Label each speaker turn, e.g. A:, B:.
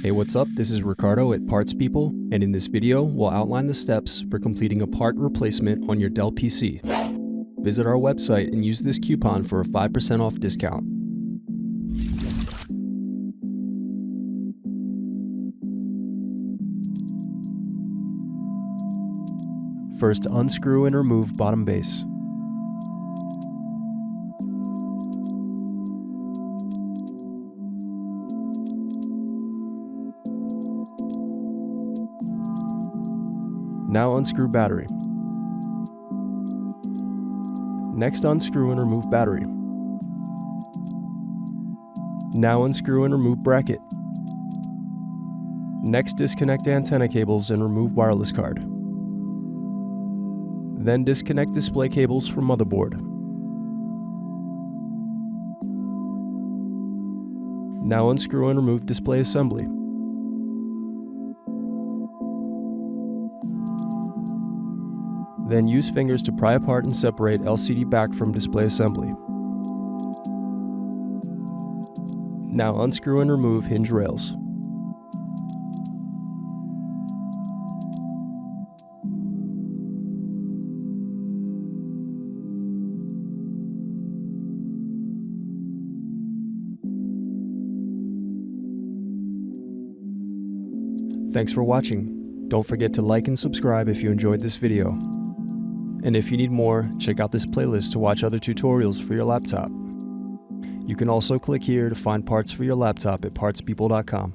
A: Hey, what's up? This is Ricardo at Parts People, and in this video, we'll outline the steps for completing a part replacement on your Dell PC. Visit our website and use this coupon for a 5% off discount. First, unscrew and remove bottom base. Now unscrew battery. Next, unscrew and remove battery. Now unscrew and remove bracket. Next, disconnect antenna cables and remove wireless card. Then disconnect display cables from motherboard. Now unscrew and remove display assembly. Then use fingers to pry apart and separate LCD back from display assembly. Now unscrew and remove hinge rails. Thanks for watching. Don't forget to like and subscribe if you enjoyed this video. And if you need more, check out this playlist to watch other tutorials for your laptop. You can also click here to find parts for your laptop at partspeople.com.